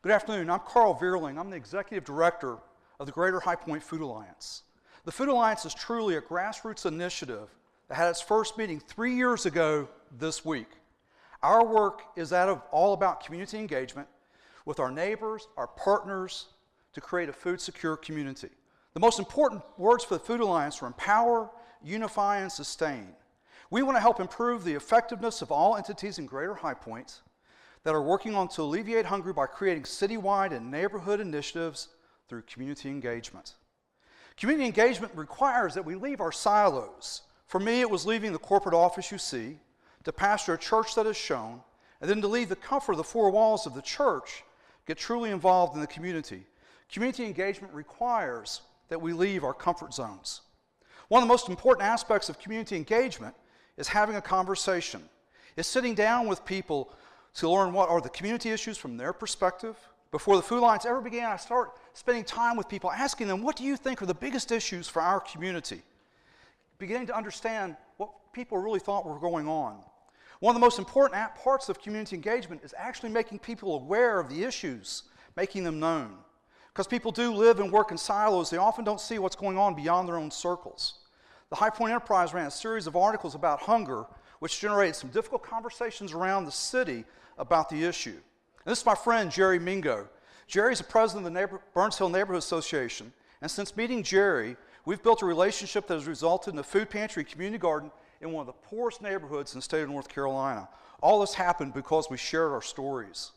Good afternoon. I'm Carl Vierling. I'm the Executive Director of the Greater High Point Food Alliance. The Food Alliance is truly a grassroots initiative that had its first meeting 3 years ago this week. Our work is all about community engagement with our neighbors, our partners, to create a food-secure community. The most important words for the Food Alliance are empower, unify, and sustain. We want to help improve the effectiveness of all entities in Greater High Point that are working on to alleviate hunger by creating citywide and neighborhood initiatives through community engagement. Community engagement requires that we leave our silos. For me, it was leaving the corporate office you see, to pastor a church that is shown, and then to leave the comfort of the four walls of the church, get truly involved in the community. Community engagement requires that we leave our comfort zones. One of the most important aspects of community engagement is having a conversation. It's sitting down with people to learn what are the community issues from their perspective. Before the Food Alliance ever began, I started spending time with people, asking them, what do you think are the biggest issues for our community? Beginning to understand what people really thought were going on. One of the most important parts of community engagement is actually making people aware of the issues, making them known. Because people do live and work in silos, they often don't see what's going on beyond their own circles. The High Point Enterprise ran a series of articles about hunger, which generated some difficult conversations around the city about the issue. And this is my friend, Jerry Mingo. Jerry's the president of the Burns Hill Neighborhood Association, and since meeting Jerry, we've built a relationship that has resulted in a food pantry community garden in one of the poorest neighborhoods in the state of North Carolina. All this happened because we shared our stories.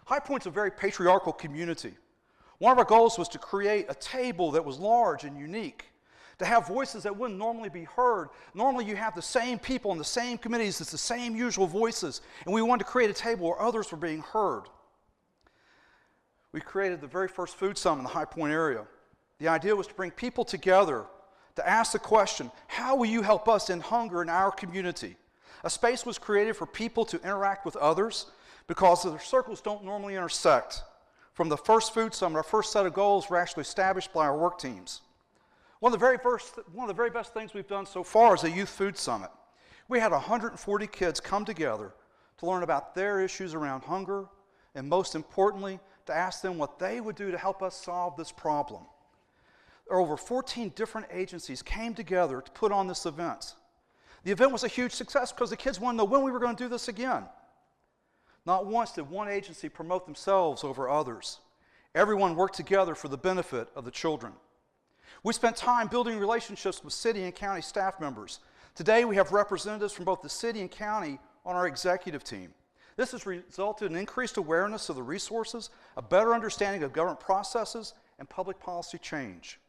High Point's a very patriarchal community. One of our goals was to create a table that was large and unique, to have voices that wouldn't normally be heard. Normally you have the same people in the same committees, it's the same usual voices, and we wanted to create a table where others were being heard. We created the very first food summit in the High Point area. The idea was to bring people together to ask the question, how will you help us end hunger in our community? A space was created for people to interact with others because their circles don't normally intersect. From the first food summit, our first set of goals were actually established by our work teams. One of the very best things we've done so far is a youth food summit. We had 140 kids come together to learn about their issues around hunger, and most importantly, to ask them what they would do to help us solve this problem. Over 14 different agencies came together to put on this event. The event was a huge success because the kids wanted to know when we were going to do this again. Not once did one agency promote themselves over others. Everyone worked together for the benefit of the children. We spent time building relationships with city and county staff members. Today we have representatives from both the city and county on our executive team. This has resulted in increased awareness of the resources, a better understanding of government processes, and public policy change.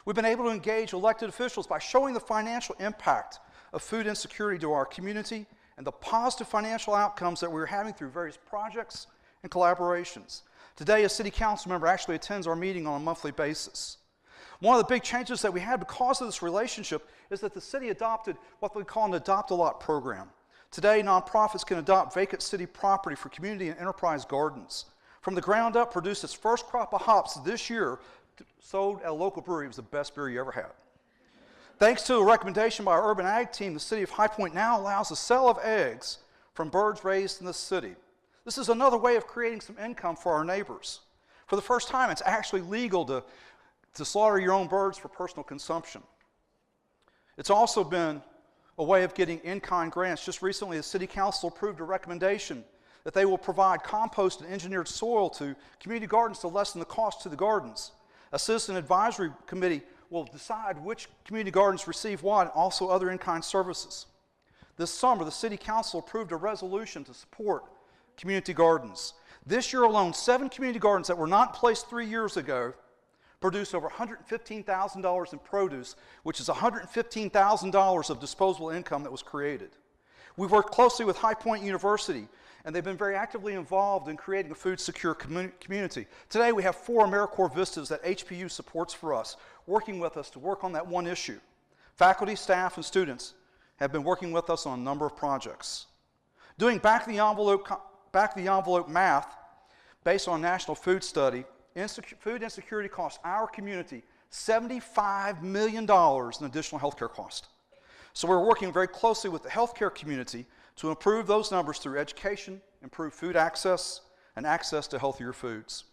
We've been able to engage elected officials by showing the financial impact of food insecurity to our community and the positive financial outcomes that we're having through various projects and collaborations. Today, a city council member actually attends our meeting on a monthly basis. One of the big changes that we had because of this relationship is that the city adopted what we call an Adopt-A-Lot program. Today, nonprofits can adopt vacant city property for community and enterprise gardens. From the ground up, produced its first crop of hops this year, sold at a local brewery. It was the best beer you ever had. Thanks to a recommendation by our urban ag team, the city of High Point now allows the sale of eggs from birds raised in the city. This is another way of creating some income for our neighbors. For the first time, it's actually legal to slaughter your own birds for personal consumption. It's also been a way of getting in-kind grants. Just recently, the City Council approved a recommendation that they will provide compost and engineered soil to community gardens to lessen the cost to the gardens. A citizen advisory committee will decide which community gardens receive what, and also other in-kind services. This summer, the City Council approved a resolution to support community gardens. This year alone, 7 community gardens that were not placed 3 years ago produced over $115,000 in produce, which is $115,000 of disposable income that was created. We've worked closely with High Point University, and they've been very actively involved in creating a food-secure community. Today we have 4 AmeriCorps Vistas that HPU supports for us, working with us to work on that one issue. Faculty, staff, and students have been working with us on a number of projects. Doing back-of-the-envelope math based on a national food study, food insecurity costs our community $75 million in additional healthcare costs. So we're working very closely with the healthcare community to improve those numbers through education, improve food access, and access to healthier foods.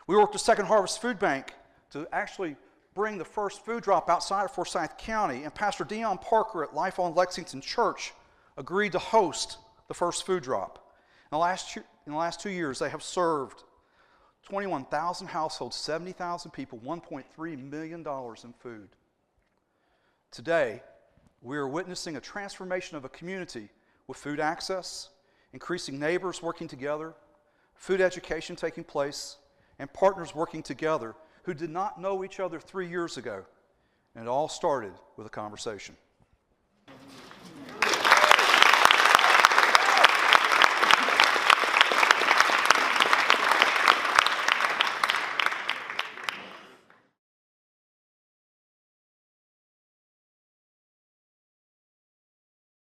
We worked with Second Harvest Food Bank to actually bring the first food drop outside of Forsyth County, and Pastor Dion Parker at Life on Lexington Church agreed to host the first food drop. In the last 2 years, they have served 21,000 households, 70,000 people, $1.3 million in food. Today, we are witnessing a transformation of a community with food access, increasing neighbors working together, food education taking place, and partners working together who did not know each other 3 years ago. And it all started with a conversation.